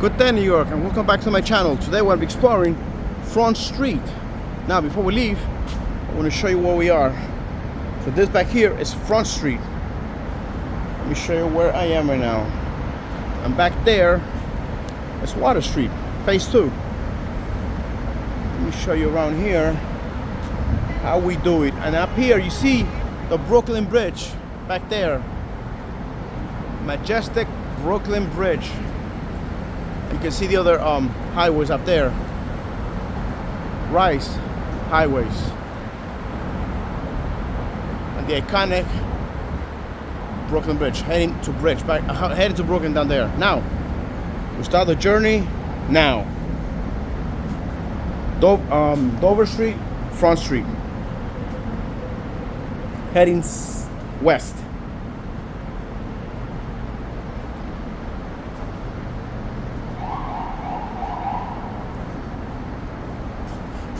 Good day, New York, and welcome back to my channel. Today we'll be exploring Front Street. Now, before we leave, I want to show you where we are. So this back here is Front Street. Let me show you where I am right now. And back there is Water Street, Phase 2. Let me show you around here how we do it. And up here, you see the Brooklyn Bridge back there. Majestic Brooklyn Bridge. You can see the other highways up there. Rice highways. And the iconic Brooklyn Bridge. Heading to Brooklyn down there. Now, we start the journey now. Dover Street, Front Street. Heading west.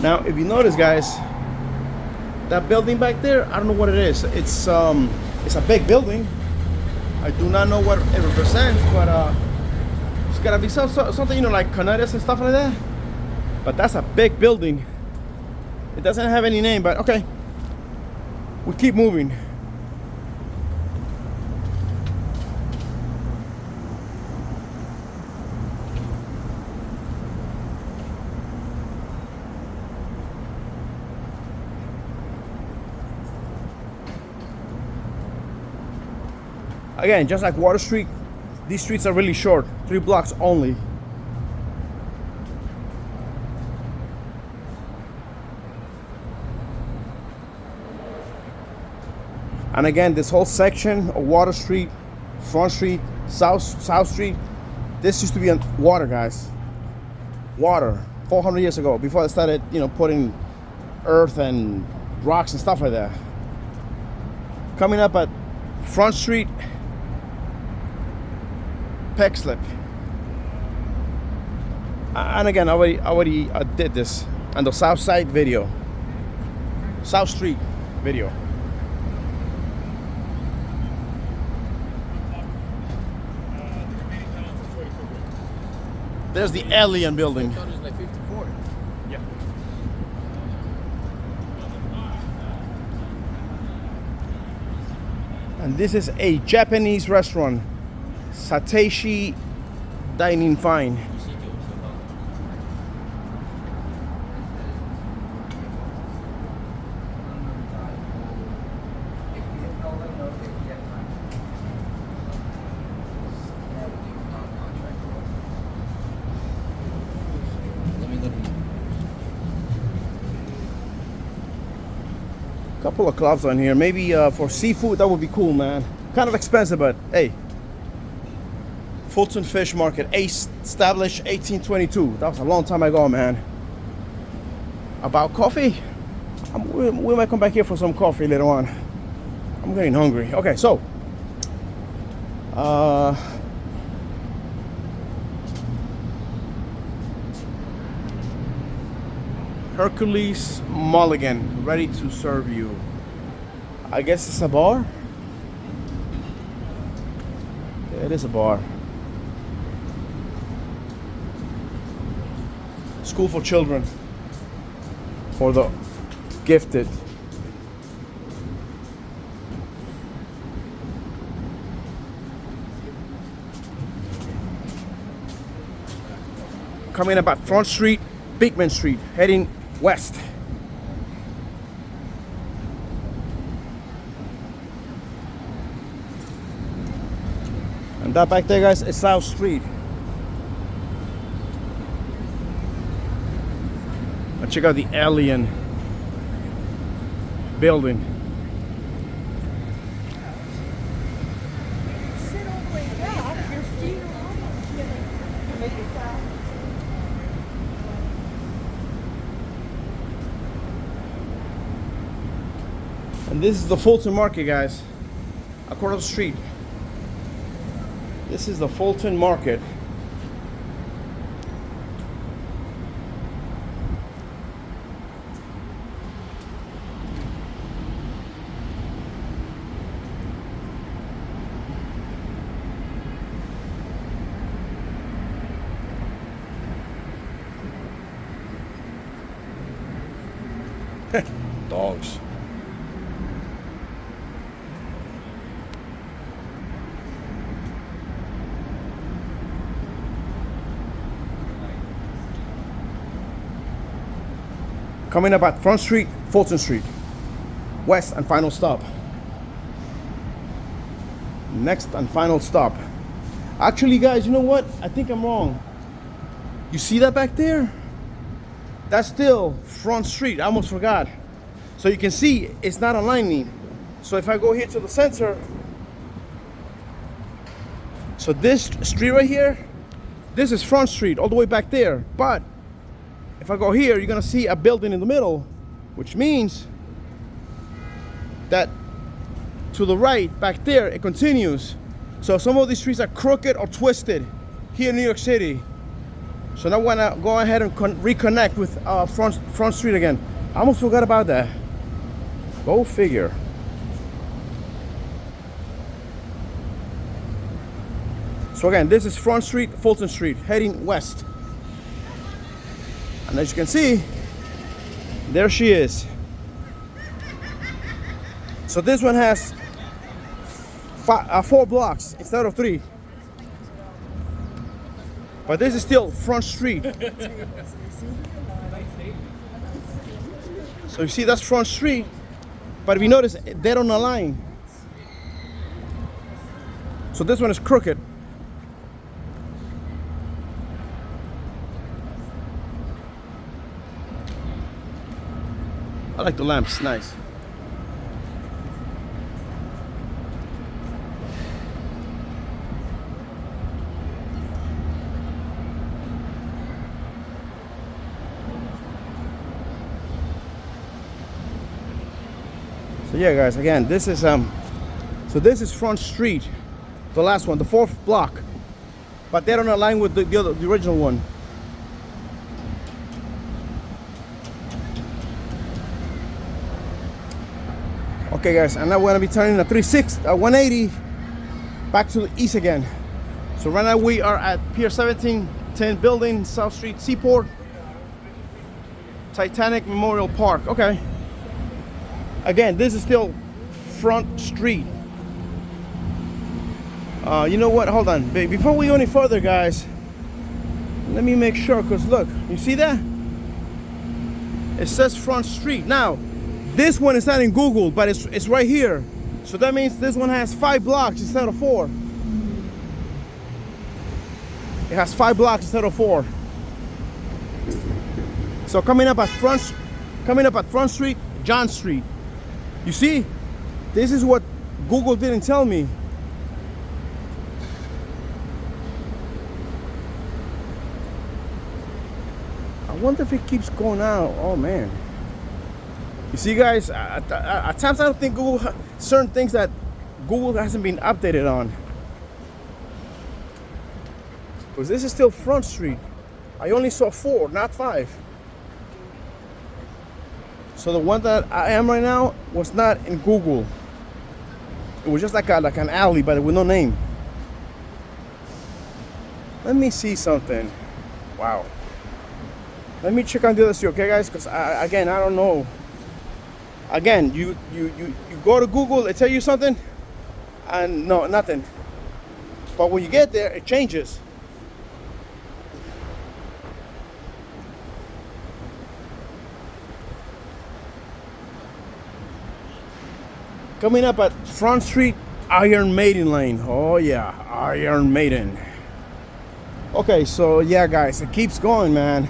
Now, if you notice, guys, that building back there, I don't know what it is. It's a big building. I do not know what it represents, but it's gotta be something, you know, like Canarias and stuff like that. But that's a big building. It doesn't have any name, but okay. We keep moving. Again, just like Water Street, these streets are really short, 3 blocks only. And again, this whole section of Water Street, Front Street, South Street, this used to be on water, guys. Water, 400 years ago, before they started, you know, putting earth and rocks and stuff like that. Coming up at Front Street, Peg Slip. And again, I already did this on the South Side video, South Street video. There's the Alien building. Yeah. And this is a Japanese restaurant. Sateshi Dining Fine. Couple of clubs on here. Maybe for seafood, that would be cool, man. Kind of expensive, but hey. Fulton Fish Market, established 1822. That was a long time ago, man. About coffee? We might come back here for some coffee later on. I'm getting hungry. Okay, so. Hercules Mulligan, ready to serve you. I guess it's a bar? Yeah, it is a bar. School for children, for the gifted. Coming up at Front Street, Beekman Street, heading west. And that back there, guys, is South Street. Check out the Alien building. Sit all the way back, your feet are on. Make it fast. And this is the Fulton Market, guys. Across the street. This is the Fulton Market. Dogs. Coming up at Front Street, Fulton Street. West and final stop. Next and final stop. Actually, guys, you know what? I think I'm wrong. You see that back there? That's still Front Street. I almost forgot. So you can see it's not aligning. So if I go here to the center, so this street right here, this is Front Street all the way back there. But if I go here, you're gonna see a building in the middle, which means that to the right back there it continues. So some of these streets are crooked or twisted here in New York City. So now I wanna go ahead and reconnect with Front Street again. I almost forgot about that. Go figure. So again, this is Front Street, Fulton Street, heading west. And as you can see, there she is. So this one has 4 blocks instead of 3. But this is still Front Street. So you see that's Front Street, but if you notice, they don't align. So this one is crooked. I like the lamps, nice. So yeah, guys, again, this is so this is Front Street, the last one, the 4th block, but they don't align with the original one. Okay, guys, and now we're gonna be turning a 180 back to the east again. So right now we are at Pier 17, 10 building, South Street, Seaport, Titanic Memorial Park. Okay. Again, this is still Front Street. You know what? Hold on. Before we go any further, guys, let me make sure, because look, you see that? It says Front Street. Now, this one is not in Google, but it's right here. So that means this one has 5 blocks instead of 4. It has 5 blocks instead of 4. So coming up at Front Street, John Street. You see, this is what Google didn't tell me. I wonder if it keeps going out. Oh man. You see, guys, at times I don't think Google, certain things that Google hasn't been updated on. Because this is still Front Street. I only saw 4, not 5. So the one that I am right now was not in Google. It was just like an alley, but with no name. Let me see something. Wow. Let me check on the other street, okay, guys? Because again, I don't know. Again, you go to Google, it tell you something, and no, nothing. But when you get there, it changes. Coming up at Front Street, Iron Maiden Lane. Oh yeah, Iron Maiden. Okay, so yeah, guys, it keeps going, man.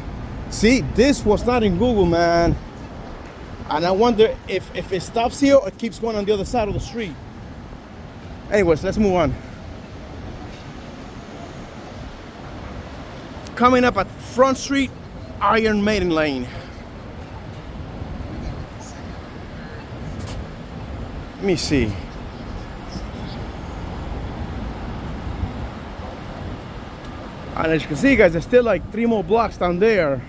See, this was not in Google, man. And I wonder if it stops here or it keeps going on the other side of the street. Anyways, let's move on. Coming up at Front Street, Iron Maiden Lane. Let me see. And as you can see, guys, there's still like 3 more blocks down there.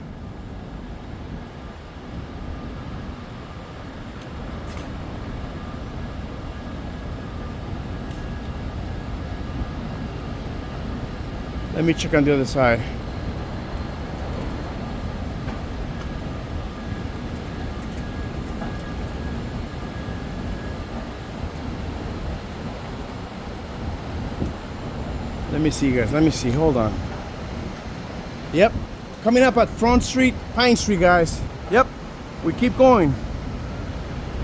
Let me check on the other side. me see, guys. Let me see. Hold on. Yep. Coming up at Front Street, Pine Street, guys. Yep. We keep going.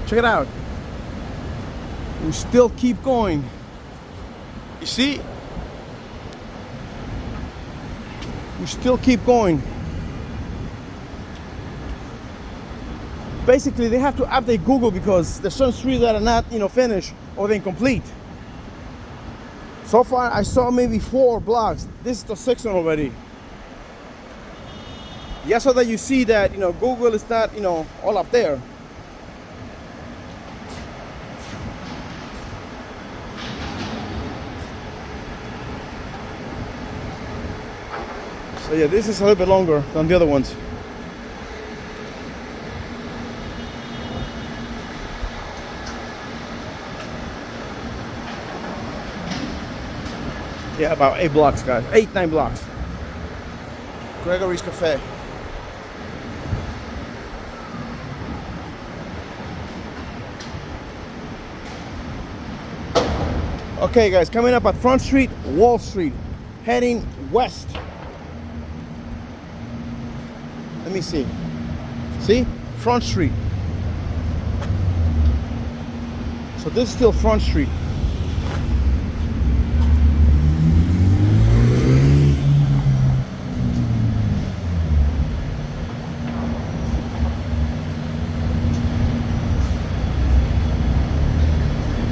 Check it out. We still keep going. You see? We still keep going. Basically, they have to update Google because there's some streets that are not, finished or they're incomplete. So far, I saw maybe 4 blocks. This is the 6th one already. Yeah, so that you see that, Google is not, all up there. So yeah, this is a little bit longer than the other ones. Yeah, about 8 blocks, guys. 8-9 blocks. Gregory's Cafe. Okay, guys, coming up at Front Street, Wall Street, heading west. Let me see. See? Front Street. So this is still Front Street.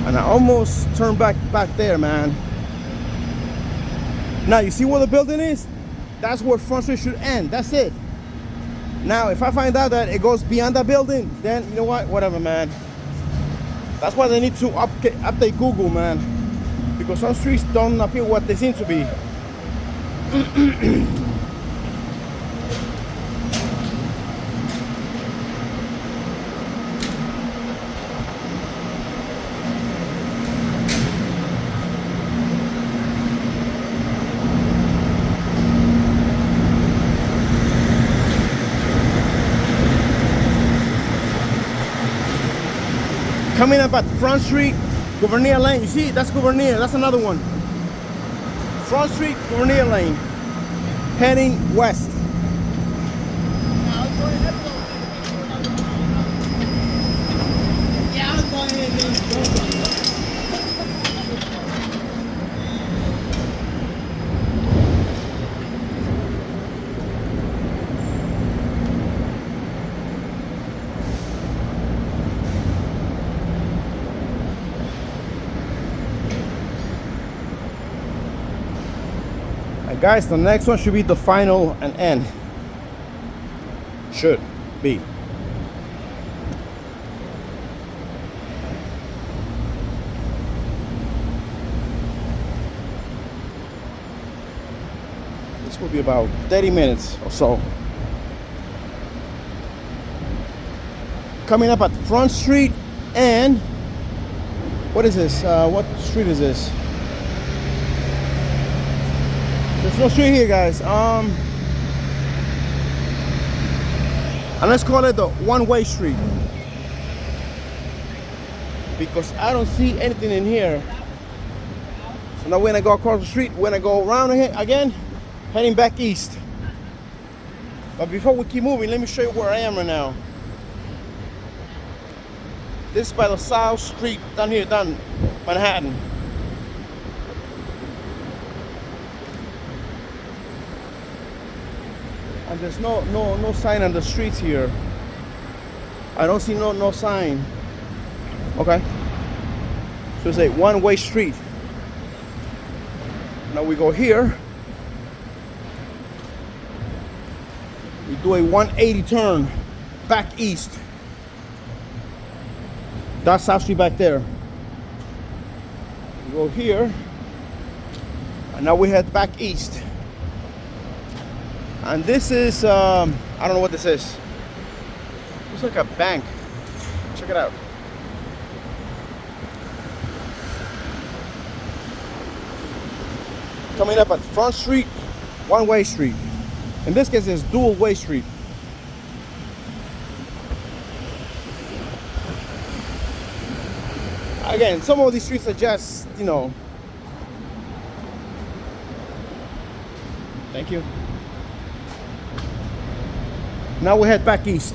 And I almost turned back there, man. Now, you see where the building is? That's where Front Street should end. That's it. Now, if I find out that it goes beyond that building, then you know what? Whatever, man. That's why they need to update Google, man. Because some streets don't appear what they seem to be. Coming up at Front Street, Gouverneur Lane. You see, that's Gouverneur. That's another one. Front Street, Gouverneur Lane. Heading west. Yeah, I'll go ahead and go. Guys, the next one should be the final and end. Should be. This will be about 30 minutes or so. Coming up at Front Street and what is this? What street is this? There's no street here, guys. And let's call it the one-way street because I don't see anything in here. So now we're gonna go across the street. We're gonna go around again, heading back east. But before we keep moving, let me show you where I am right now. This is by the South Street down here, down Manhattan. And there's no sign on the streets here. I don't see no sign. Okay. So it's a one-way street. Now we go here. We do a 180 turn back east. That's South Street back there. We go here. And now we head back east. And this is, I don't know what this is. Looks like a bank. Check it out. Coming up at Front Street, one-way street. In this case, it's dual-way street. Again, some of these streets are just, Thank you. Now we head back east.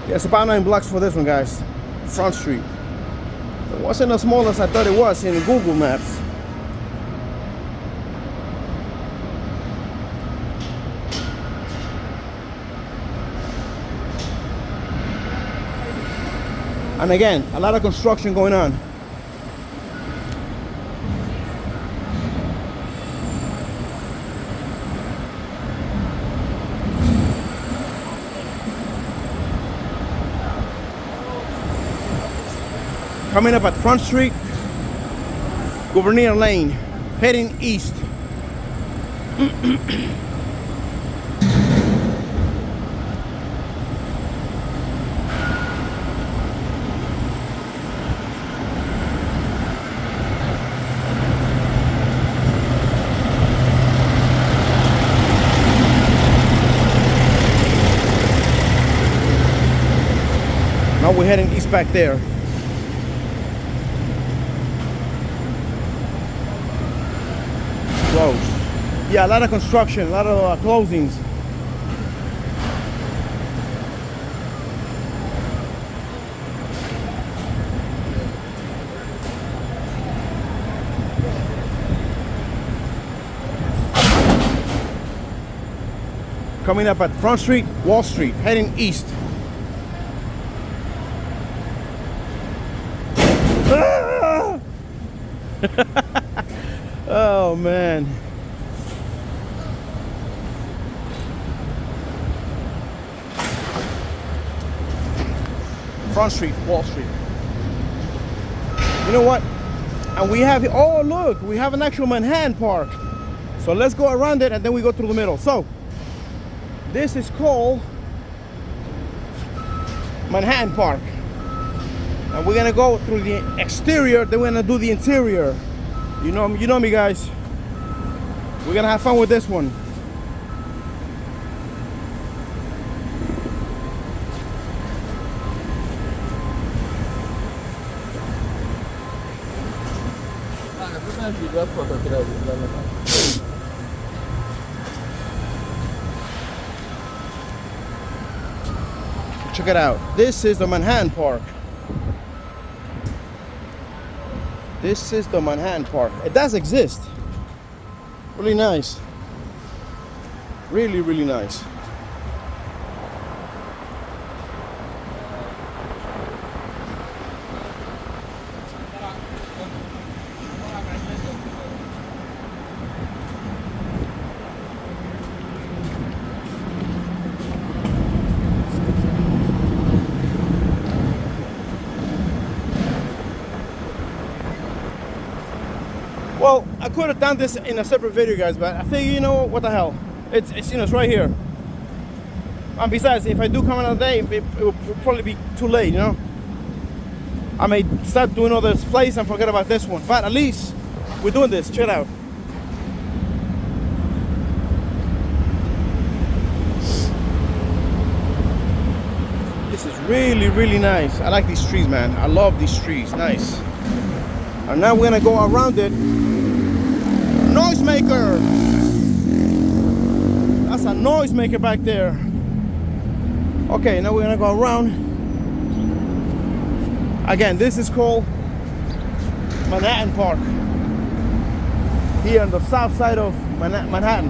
Yeah, it's about 9 blocks for this one, guys. Front Street. It wasn't as small as I thought it was in Google Maps. And again, a lot of construction going on. Coming up at Front Street, Governor Lane, heading east. Now we're heading east back there. Close. Yeah, a lot of construction, a lot of closings. Coming up at Front Street, Wall Street, heading east. Oh man. Front Street, Wall Street. You know what? And we have, oh look, we have an actual Manhattan Park. So let's go around it and then we go through the middle. So this is called Manhattan Park. And we're gonna go through the exterior, then we're gonna do the interior. You know me, guys. We're gonna have fun with this one. Check it out. This is the Manhattan Park. This is the Manhattan Park. It does exist. Really nice. Really, really nice. Well, I could have done this in a separate video, guys, but I think, you know, what the hell? It's you know, it's right here. And besides, if I do come another day, it will probably be too late, you know? I may start doing all this place and forget about this one. But at least we're doing this. Check it out. This is really, really nice. I like these trees, man. I love these trees. Nice. And now we're gonna go around it. Noisemaker. That's a noisemaker back there. Okay, now we're gonna go around. Again, this is called Manhattan Park. Here on the south side of Manhattan.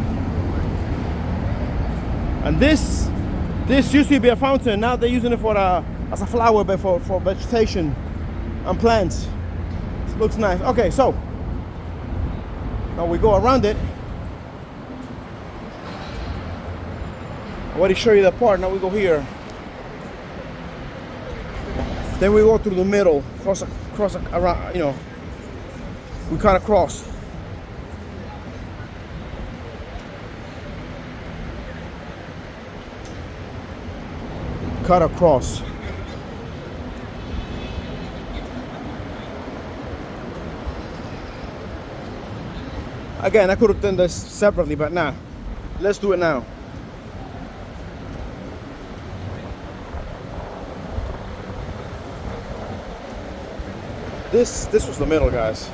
And this used to be a fountain. Now they're using it for as a flower bed for vegetation and plants. It looks nice. Okay, so now we go around it. I already show you that part. Now we go here. Then we go through the middle, cross around. You know, we cut across. Cut across. Again, I could have done this separately, but nah. Let's do it now. This was the middle, guys.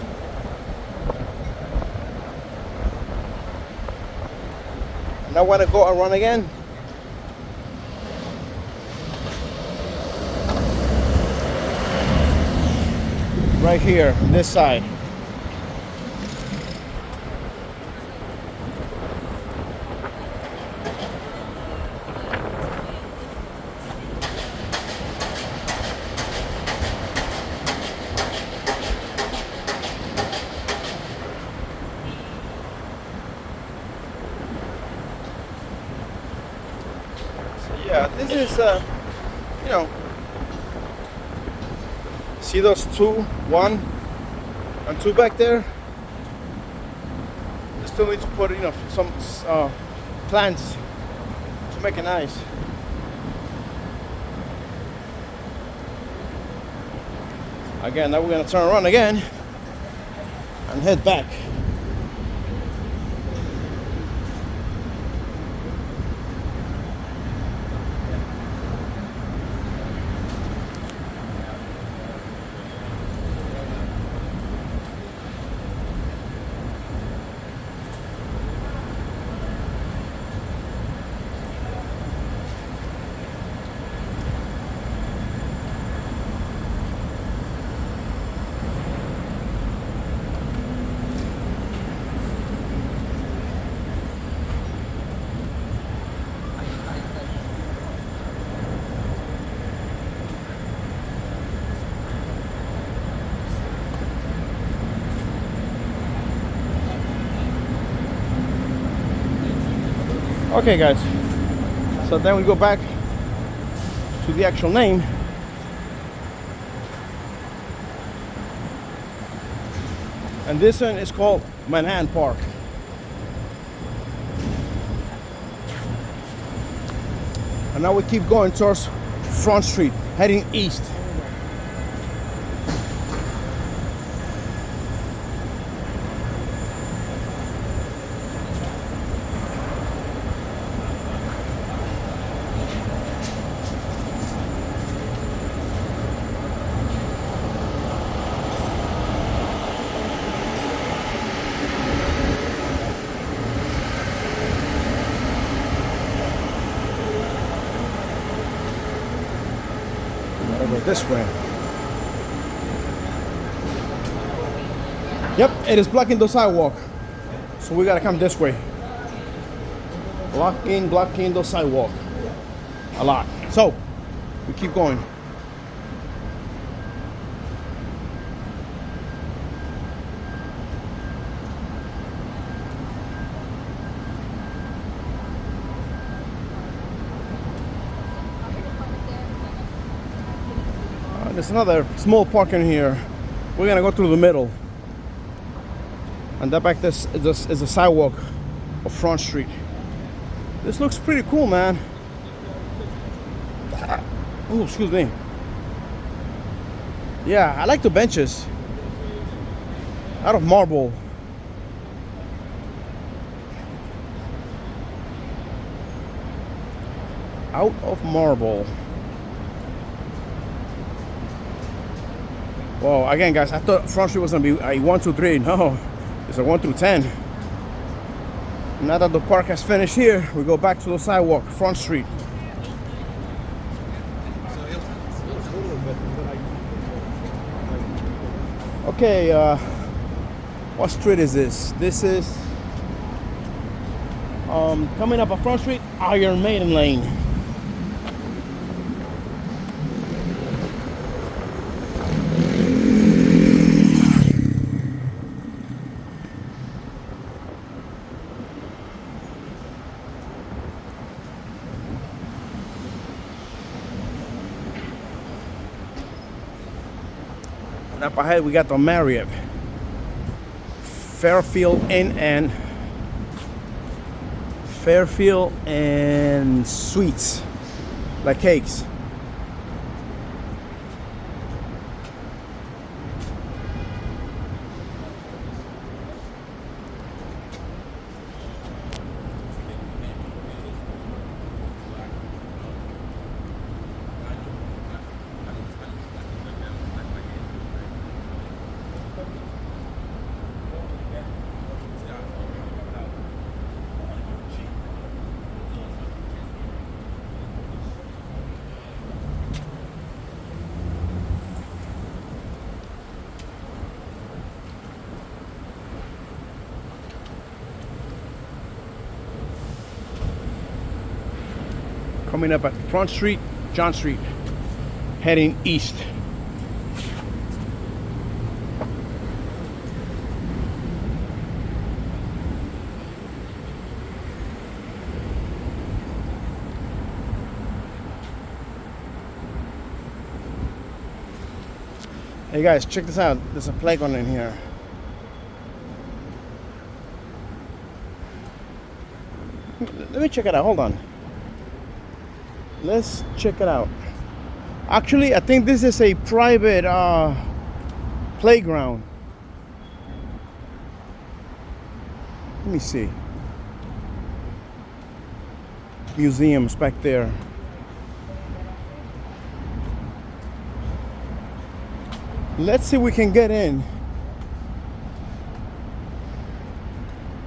Now want to go around again. Right here, this side. Yeah, this is, you know, see those two, 1 and 2 back there? I still need to put, you know, some plants to make it nice. Again, now we're gonna turn around again and head back. Okay guys, so then we go back to the actual name. And this one is called Manhattan Park. And now we keep going towards Front Street, heading east. This way. Yep, it is blocking the sidewalk. So we gotta come this way. Blocking the sidewalk. A lot. So we keep going. There's another small park in here. We're gonna go through the middle. And that back this is a sidewalk of Front Street. This looks pretty cool, man. Oh, excuse me. Yeah, I like the benches. Out of marble. Out of marble. Well, again, guys, I thought Front Street was gonna be a 1, 2, 3. No, it's a 1 through 10. Now that the park has finished here, we go back to the sidewalk, Front Street. Okay, what street is this? This is coming up a Front Street, Iron Maiden Lane. And up ahead we got the Marriott, Fairfield Inn and Suites, like cakes. coming up at Front Street, John Street, heading east. Hey guys, check this out. There's a playground in here. Let me check it out. Hold on. Let's check it out. Actually, I think this is a private playground. Let me see. Museums back there. Let's see if we can get in.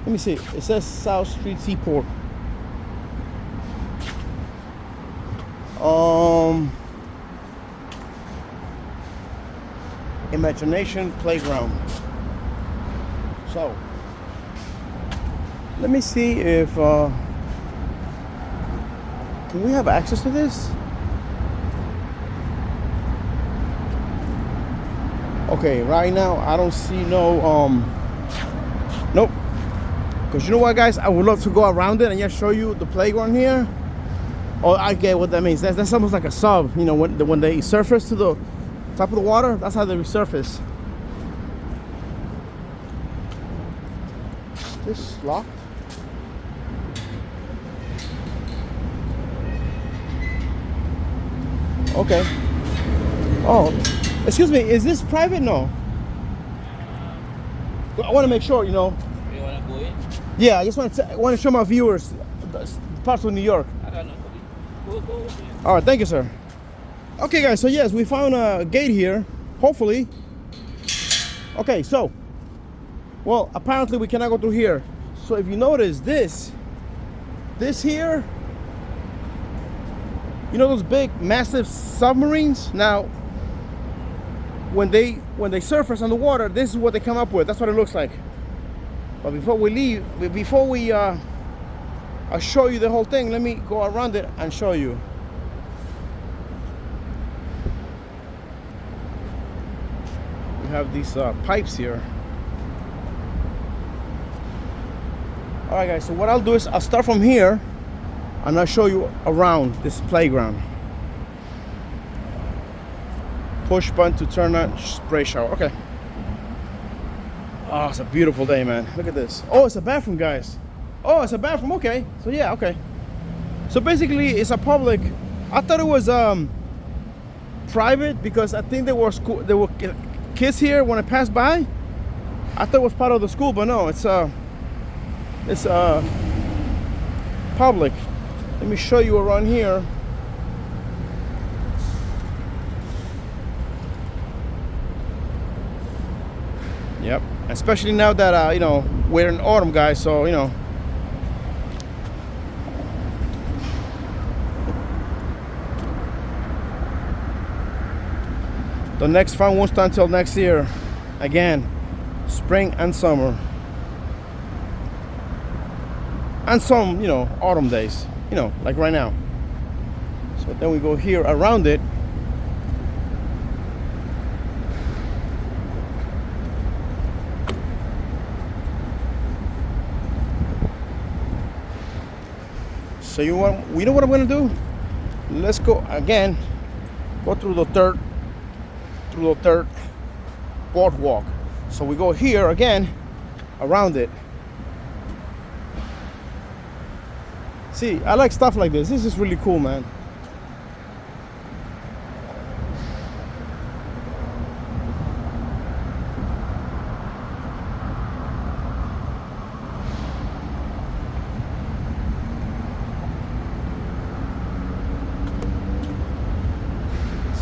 Let me see. It says South Street Seaport. Imagination Playground. So, let me see if can we have access to this? Okay, right now I don't see no nope. Because you know what, guys, I would love to go around it and just show you the playground here. Oh, I get what that means. That's almost like a sub, you know, when they surface to the top of the water, that's how they resurface. This locked. Okay. Oh, excuse me, is this private? No. I want to make sure, you know. You want to go in? Yeah, I just want to show my viewers parts of New York. I don't know. Go. All right, thank you, sir. Okay, guys, so yes, we found a gate here, hopefully. Okay, so, well, apparently we cannot go through here. So if you notice this here, you know those big, massive submarines? Now, when they surface on the water, this is what they come up with. That's what it looks like. But before we leave, I'll show you the whole thing. Let me go around it and show you. We have these pipes here. All right, guys, so what I'll do is I'll start from here and I'll show you around this playground. Push button to turn on spray shower. Okay. Oh, it's a beautiful day, man. Look at this. Oh, it's a bathroom, guys. Oh, it's a bathroom. Okay. So yeah, okay. So basically, it's a public. I thought it was private because I think there were kids here when I passed by. I thought it was part of the school, but no, it's public. Let me show you around here. Yep. Especially now that you know, we're in autumn, guys. So you know. The next fun won't start until next year. Again, spring and summer. And some, you know, autumn days. You know, like right now. So then we go here around it. So you know what I'm gonna do? Let's go again. Go through the third boardwalk. So we go here again, around it. See, I like stuff like this. This is really cool, man.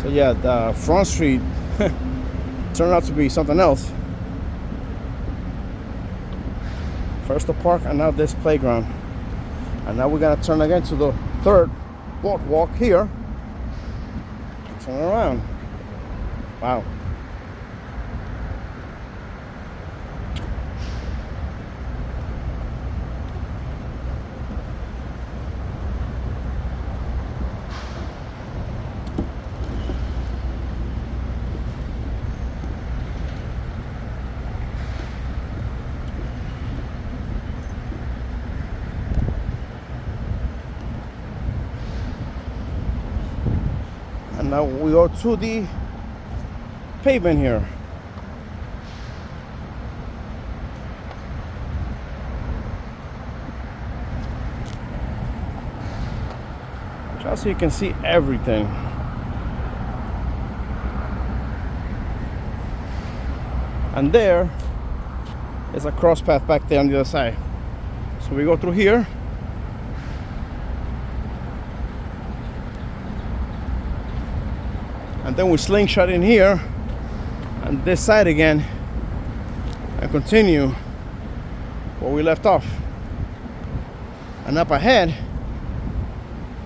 So yeah, the Front Street turned out to be something else. First the park and now this playground. And now we're gonna turn again to the third boardwalk here. Turn around. Wow. now we go to the pavement here. Just so you can see everything. And there is a cross path back there on the other side. So we go through here. And then we slingshot in here and this side again and continue where we left off. And up ahead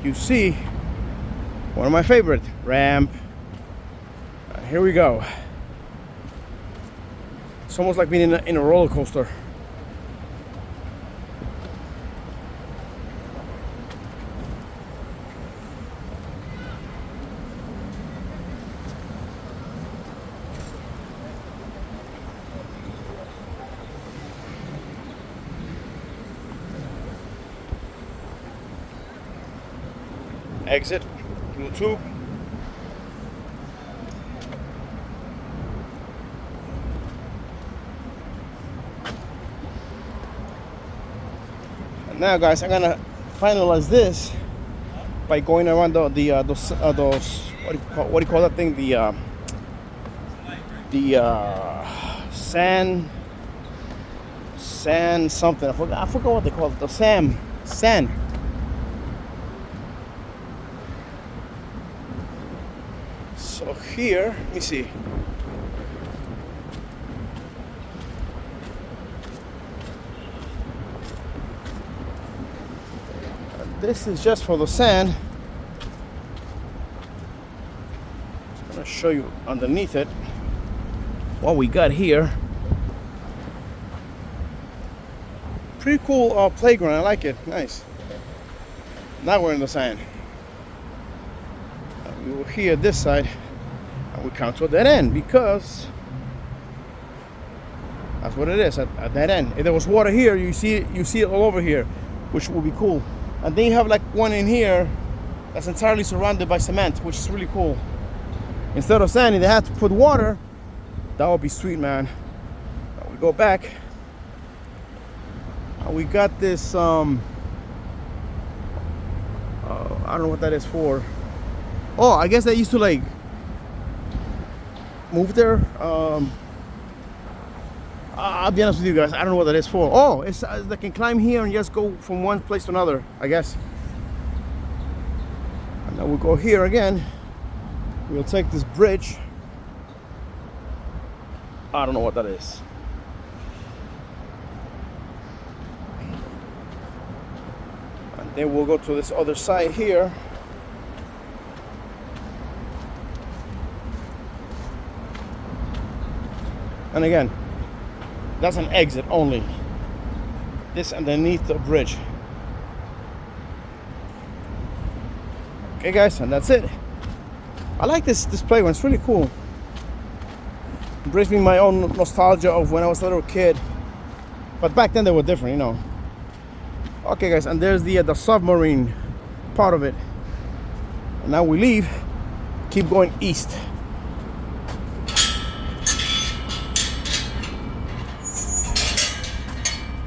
you see one of my favorite ramp. And here we go. It's almost like being in a roller coaster. Exit, YouTube. And now, guys, I'm gonna finalize this by going around those what do you call that thing? Sand something. I forgot what they call it. The sand. So here, let me see. This is just for the sand. I'm gonna show you underneath it what we got here. Pretty cool playground. I like it. Nice. Now we're in the sand. We were here this side. We come to a dead end because that's what it is, a dead end. If there was water here, you see it all over here, which would be cool. And then you have like one in here that's entirely surrounded by cement, which is really cool. Instead of sand, if they had to put water, that would be sweet, man. Now we go back. We got this I don't know what that is for. Oh, I guess they used to like move there. I'll be honest with you guys, I don't know what that is for. Oh, it's they can climb here and just go from one place to another, I guess. And now we'll go here again. We'll take this bridge. I don't know what that is. And then we'll go to this other side here. And again, that's an exit only. This underneath the bridge. Okay, guys, and that's it. I like this playground. It's really cool. It brings me my own nostalgia of when I was a little kid. But back then they were different, you know. Okay, guys, and there's the submarine part of it. And now we leave. Keep going east.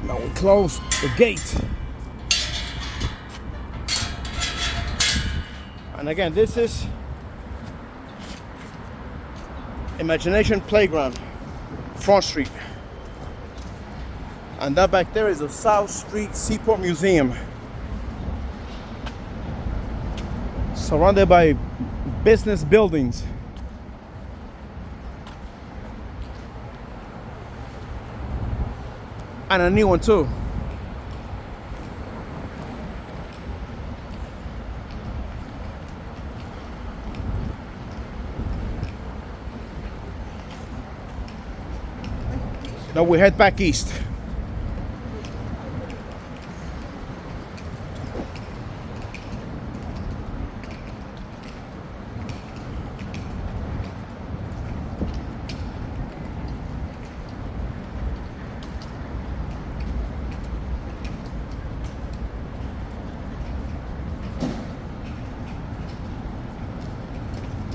Now we close the gate. And again, this is Imagination Playground, Front Street. And that back there is the South Street Seaport Museum. Surrounded by business buildings. And a new one too. Now we head back east.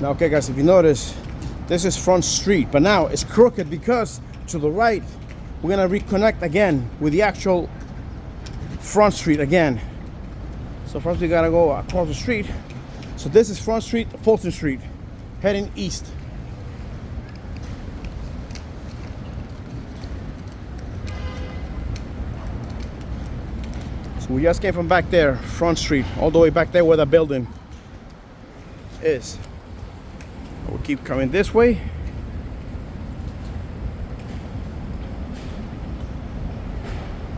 Now, okay guys, if you notice, this is Front Street, but now it's crooked because to the right, we're gonna reconnect again with the actual Front Street again. So first we gotta go across the street. So this is Front Street, Fulton Street, heading east. So we just came from back there, Front Street, all the way back there where the building is. We'll keep coming this way.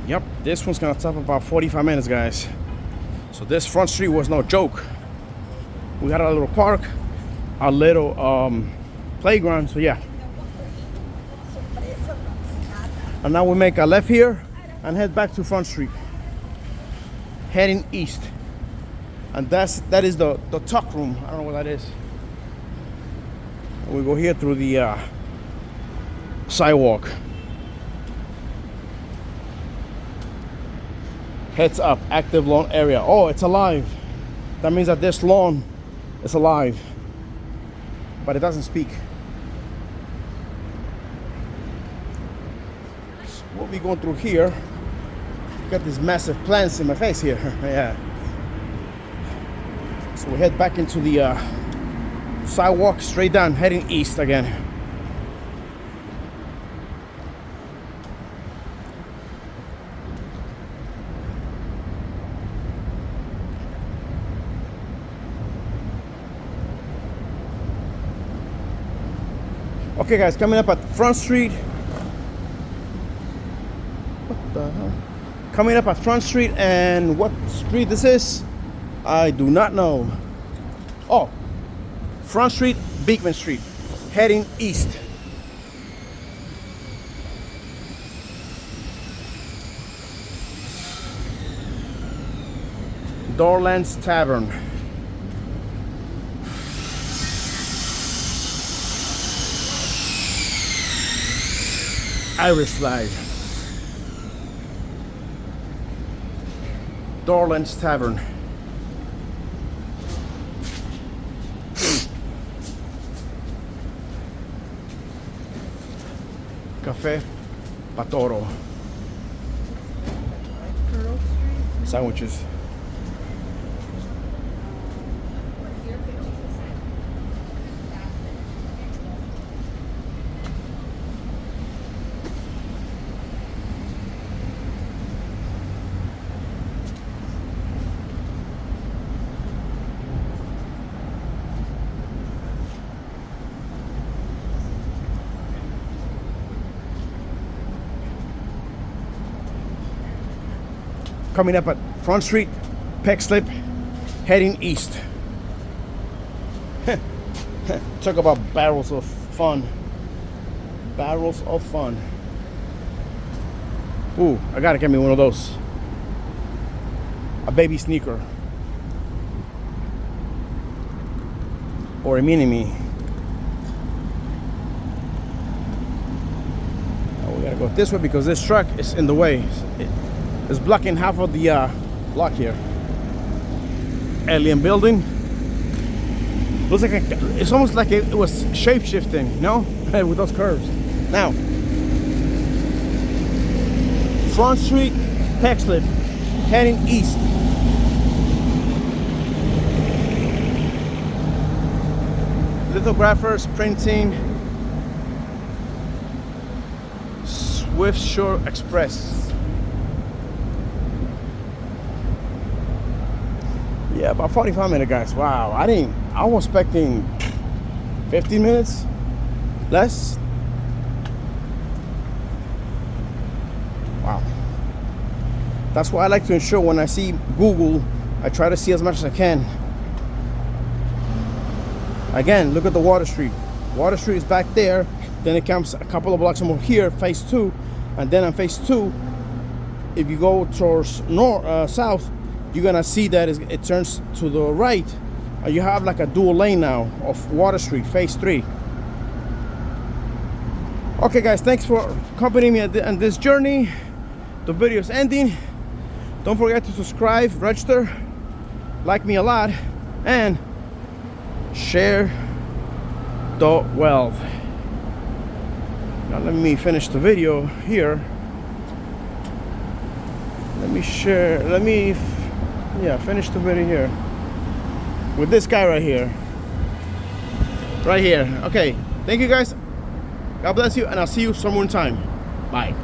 Yep, this one's gonna take about 45 minutes, guys. So this Front Street was no joke. We had a little park, a little playground, so yeah. And now we make a left here and head back to Front Street, heading east. And that is the tuck room. I don't know what that is. We go here through the sidewalk. Heads up, active lawn area. Oh, it's alive. That means that this lawn is alive, but it doesn't speak. So we'll be going through here. Got these massive plants in my face here. Yeah. So we head back into the sidewalk, straight down, heading east again. Okay guys, coming up at Front Street. What the hell? Coming up at Front Street, and what street this is, I do not know. Oh, Front Street, Beekman Street, heading east. Dorland's Tavern. Irish flag. Dorland's Tavern. Cafe Patoro. Pearl Street. Sandwiches. Coming up at Front Street, Peck Slip, heading east. Talk about barrels of fun. Barrels of fun. Ooh, I gotta get me one of those. A baby sneaker. Or a mini-me. Now we gotta go this way because this truck is in the way. It's blocking half of the block here. Alien building. Looks like it's almost like it was shape-shifting, you know, with those curves. Now, Front Street, Peck Slip, heading east. Lithographers, printing, Swift Shore Express. Yeah, about 45 minutes, guys. Wow, I was expecting 15 minutes less. Wow. That's why I like to ensure when I see Google, I try to see as much as I can. Again, look at the Water Street. Water Street is back there. Then it comes a couple of blocks more here, phase 2. And then on phase 2, if you go towards south, you're gonna see that it turns to the right. You have like a dual lane now of Water Street, phase 3. Okay guys, thanks for accompanying me on this journey. The video is ending. Don't forget to subscribe, register, like me a lot, and share 12. Now let me finish the video here. Let me share, finish the video here with this guy right here. Okay, thank you guys. God bless you, and I'll see you some more time. Bye.